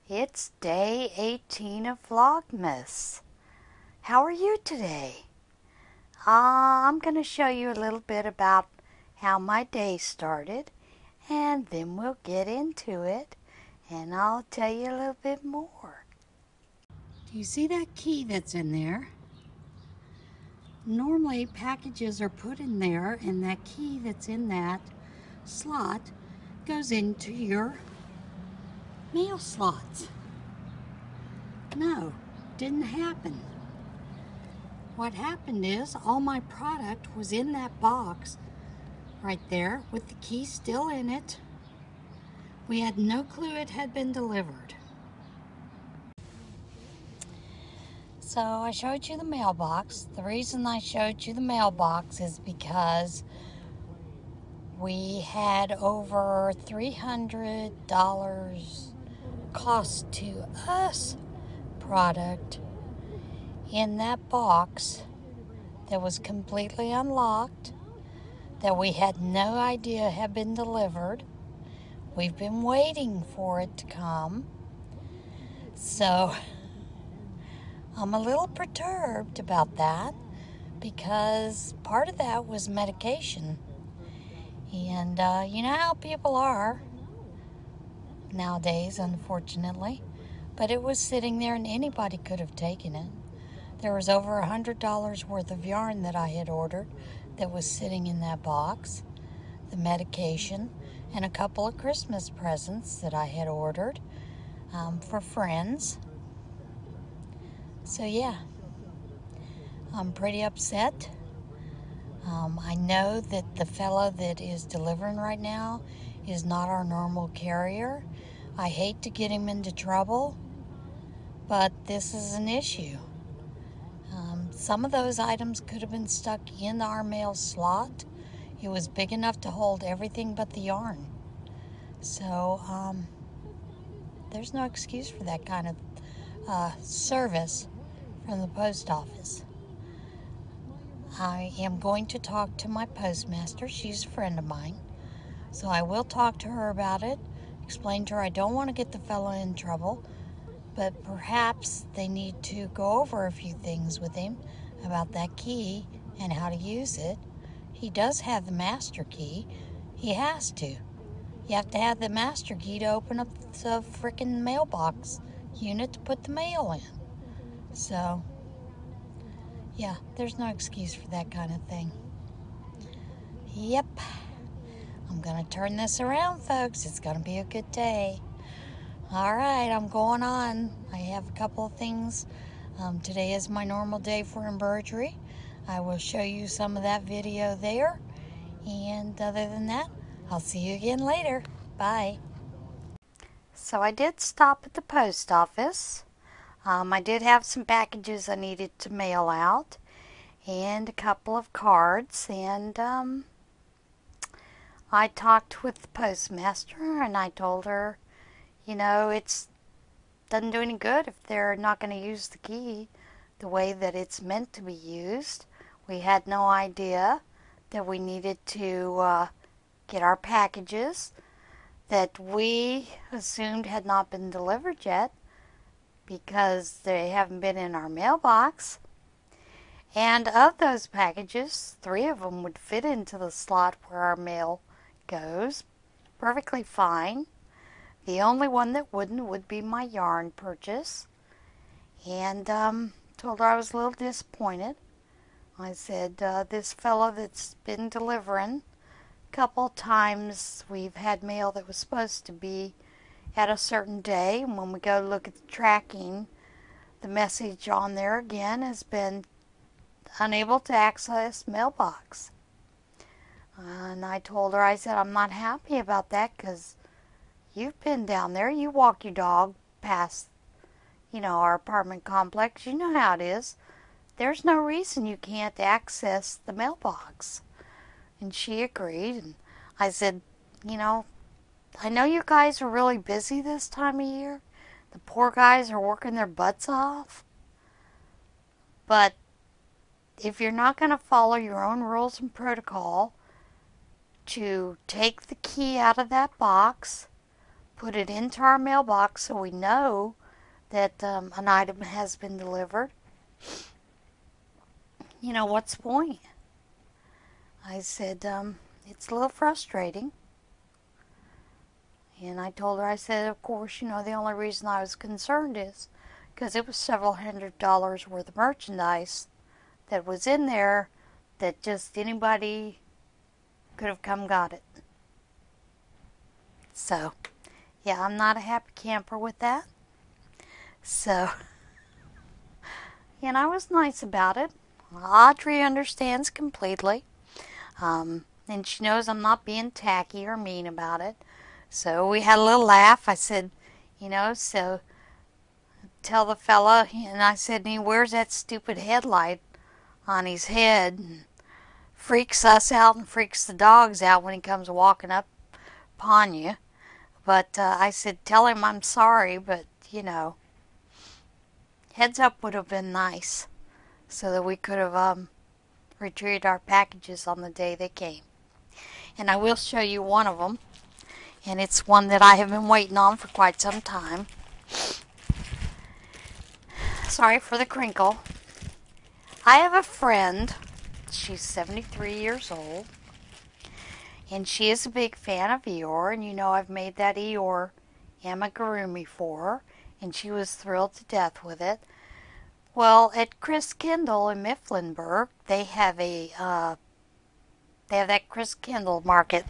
It's day 18 of Vlogmas. How are you today? I'm going to show you a little bit about how my day started, and then we'll get into it, and I'll tell you a little bit more. Do you see that key that's in there? Normally packages are put in there, and that key that's in that slot goes into your mail slots. No, didn't happen. What happened is all my product was in that box right there with the key still in it. We had no clue it had been delivered. So I showed you the mailbox. The reason I showed you the mailbox is because we had over $300 cost to us product in that box that was completely unlocked, that we had no idea had been delivered. We've been waiting for it to come. So I'm a little perturbed about that because part of that was medication. And you know how people are nowadays, unfortunately. But it was sitting there and anybody could have taken it. There was over $100 worth of yarn that I had ordered that was sitting in that box, the medication, and a couple of Christmas presents that I had ordered for friends. So yeah, I'm pretty upset. I know that the fellow that is delivering right now is not our normal carrier. I hate to get him into trouble, but this is an issue. Some of those items could have been stuck in our mail slot. It was big enough to hold everything but the yarn. So there's no excuse for that kind of service from the post office. I am going to talk to my postmaster. She's a friend of mine. So I will talk to her about it, explain to her I don't want to get the fellow in trouble, but perhaps they need to go over a few things with him about that key and how to use it. He does have the master key. He has to. You have to have the master key to open up the frickin' mailbox unit to put the mail in. So, yeah, there's no excuse for that kind of thing. Yep. I'm going to turn this around, folks. It's going to be a good day. All right, I'm going on. I have a couple of things. Today is my normal day for embroidery. I will show you some of that video there. And other than that, I'll see you again later. Bye. So I did stop at the post office. I did have some packages I needed to mail out and a couple of cards. And I talked with the postmaster and I told her, you know, it doesn't do any good if they're not going to use the key the way that it's meant to be used. We had no idea that we needed to get our packages that we assumed had not been delivered yet because they haven't been in our mailbox. And of those packages, 3 of them would fit into the slot where our mail goes perfectly fine. The only one that wouldn't would be my yarn purchase. And told her I was a little disappointed. I said, this fellow that's been delivering, a couple times we've had mail that was supposed to be at a certain day. And when we go look at the tracking, the message on there again has been unable to access mailbox. And I told her, I said, I'm not happy about that because you've been down there. You walk your dog past, our apartment complex. You know how it is. There's no reason you can't access the mailbox. And she agreed. And I said, I know you guys are really busy this time of year. The poor guys are working their butts off. But if you're not going to follow your own rules and protocol to take the key out of that box, put it into our mailbox so we know that an item has been delivered. You know, what's the point? I said, it's a little frustrating. And I told her, I said, of course, you know, the only reason I was concerned is because it was several $100s worth of merchandise that was in there that just anybody could have come got it. So, yeah, I'm not a happy camper with that. So, and I was nice about it. Audrey understands completely. And she knows I'm not being tacky or mean about it. So we had a little laugh. I said, you know, so tell the fella, and I said, he wears that stupid headlight on his head and freaks us out and freaks the dogs out when he comes walking up upon you. But I said, tell him I'm sorry, but, you know, heads up would have been nice so that we could have retrieved our packages on the day they came. And I will show you one of them. And it's one that I have been waiting on for quite some time. Sorry for the crinkle. I have a friend. She's 73 years old. And she is a big fan of Eeyore. And you know I've made that Eeyore amigurumi for her. And she was thrilled to death with it. Well, at Chris Kindle in Mifflinburg, they have that Chris Kindle market.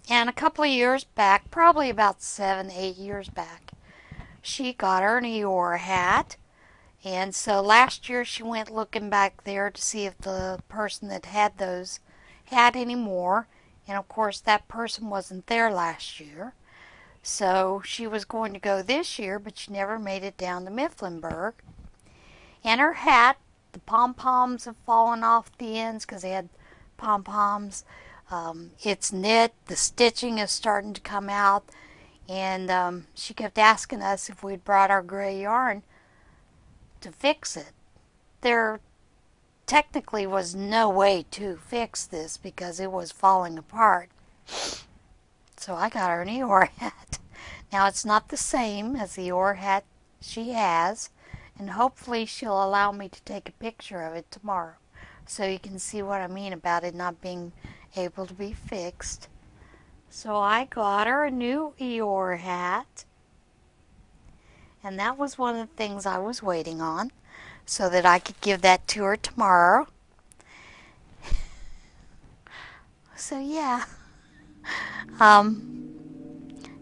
And a couple of years back, probably about 7-8 years back, she got her an Eeyore hat. And so last year she went looking back there to see if the person that had those had any more. And of course that person wasn't there last year. So she was going to go this year, but she never made it down to Mifflinburg. And her hat, the pom-poms have fallen off the ends because they had pom-poms. It's knit, the stitching is starting to come out, and she kept asking us if we'd brought our gray yarn to fix it. There technically was no way to fix this because it was falling apart. So I got her an Eeyore hat. Now it's not the same as the Eeyore hat she has, and hopefully she'll allow me to take a picture of it tomorrow so you can see what I mean about it not being able to be fixed. So I got her a new Eeyore hat, and that was one of the things I was waiting on so that I could give that to her tomorrow. So yeah.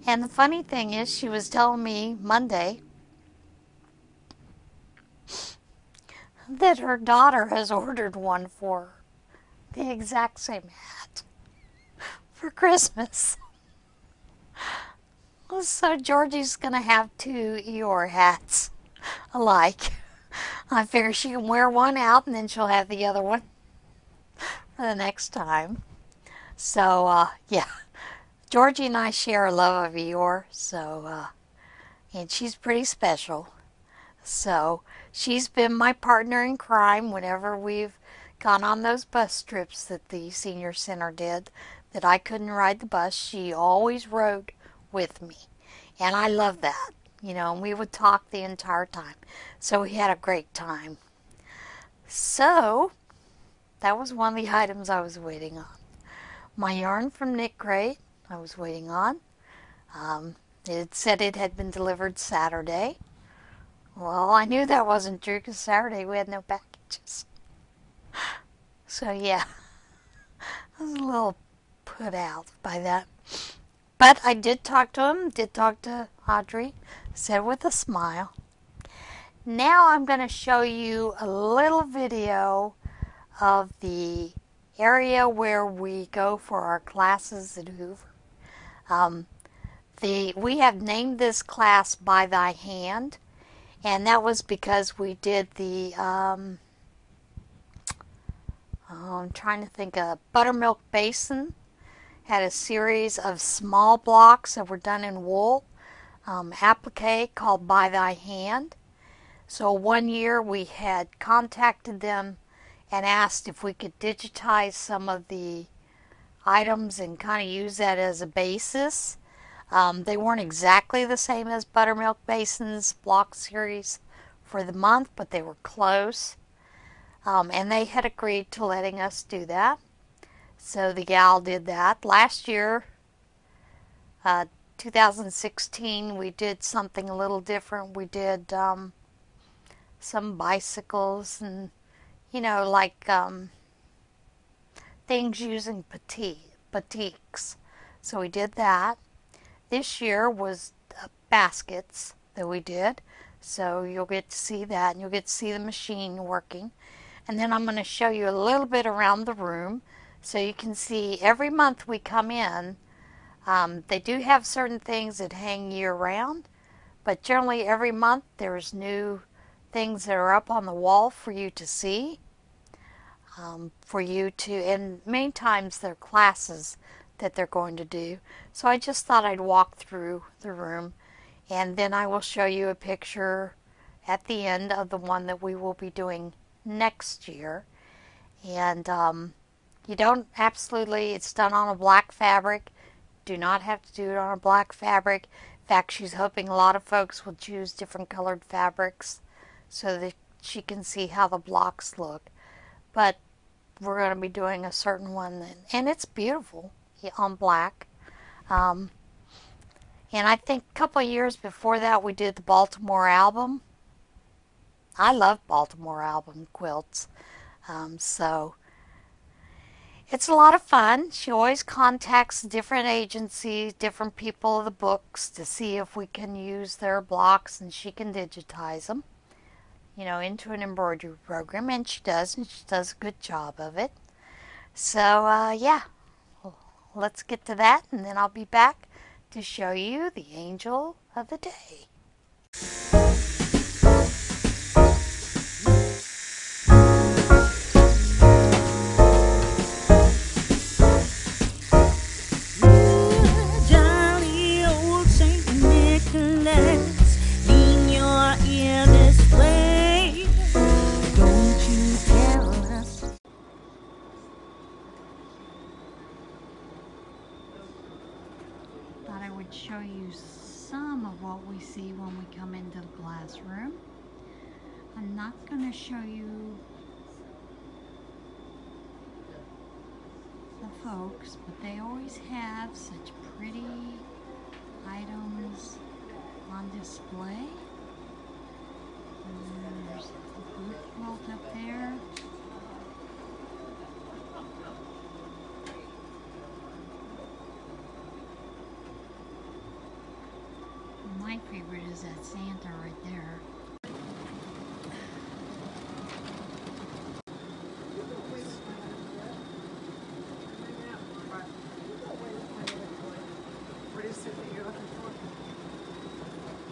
And the funny thing is, she was telling me Monday that her daughter has ordered one for her, the exact same hat, for Christmas. So Georgie's going to have 2 Eeyore hats alike. I figure she can wear one out and then she'll have the other one for the next time. So, yeah. Georgie and I share a love of Eeyore, so, and she's pretty special. So, she's been my partner in crime whenever we've gone on those bus trips that the senior center did, that I couldn't ride the bus. She always rode with me, and I love that, you know, and we would talk the entire time. So, we had a great time. So, that was one of the items I was waiting on. My yarn from Knit Crate, I was waiting on. It said it had been delivered Saturday. Well, I knew that wasn't true because Saturday we had no packages. So yeah, I was a little put out by that. But I did talk to him, did talk to Audrey, said with a smile. Now I'm going to show you a little video of the area where we go for our classes at Hoover. We have named this class By Thy Hand, and that was because we did the, I'm trying to think, of Buttermilk Basin, had a series of small blocks that were done in wool, applique called By Thy Hand. So one year we had contacted them and asked if we could digitize some of the items and kind of use that as a basis They weren't exactly the same as Buttermilk Basin's block series for the month, but they were close. And they had agreed to letting us do that. So the gal did that. Last year, 2016, we did something a little different. We did some bicycles and, like things using batiks. So we did that. This year was baskets that we did. So you'll get to see that, and you'll get to see the machine working. And then I'm going to show you a little bit around the room so you can see every month we come in. They do have certain things that hang year round, but generally every month there's new things that are up on the wall for you to see, and many times they're classes that they're going to do. So I just thought I'd walk through the room, and then I will show you a picture at the end of the one that we will be doing next year. And you don't it's done on a black fabric. Do not have to do it on a black fabric. In fact, she's hoping a lot of folks will choose different colored fabrics so that she can see how the blocks look. But we're going to be doing a certain one, and it's beautiful on black. And I think a couple of years before that we did the Baltimore album. I love Baltimore album quilts. So it's a lot of fun. She always contacts different agencies, different people of the books to see if we can use their blocks and she can digitize them, into an embroidery program. And she does a good job of it. So, yeah, let's get to that, and then I'll be back to show you the angel of the day. Show you some of what we see when we come into the glass room. I'm not going to show you the folks, but they always have such pretty items on display. And there's the boot quilt up there. My favorite is that Santa right there. What is it that you're looking for?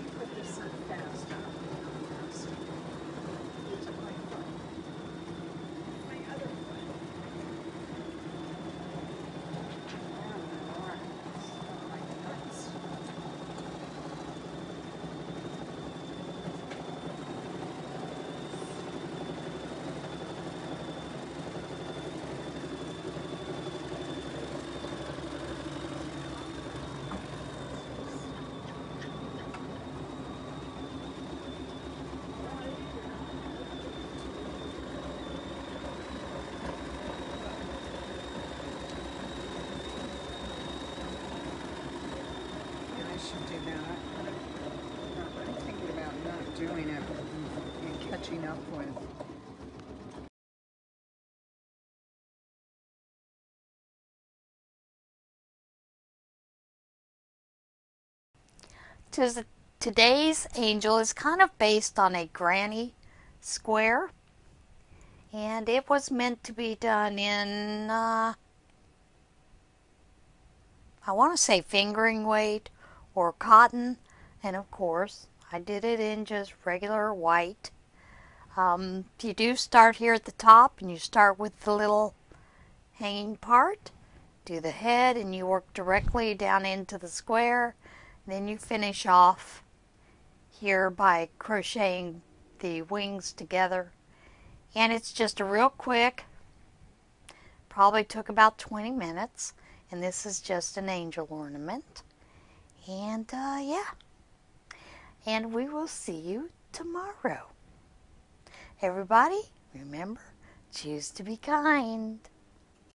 You put this on fast. It's my foot. My other foot. Doing it and catching up with. Today's angel is kind of based on a granny square, and it was meant to be done in I want to say fingering weight or cotton, and of course I did it in just regular white. You do start here at the top, and you start with the little hanging part, do the head, and you work directly down into the square. Then you finish off here by crocheting the wings together. And it's just a real quick, probably took about 20 minutes. And this is just an angel ornament. And, yeah. And we will see you tomorrow. Everybody, remember, choose to be kind.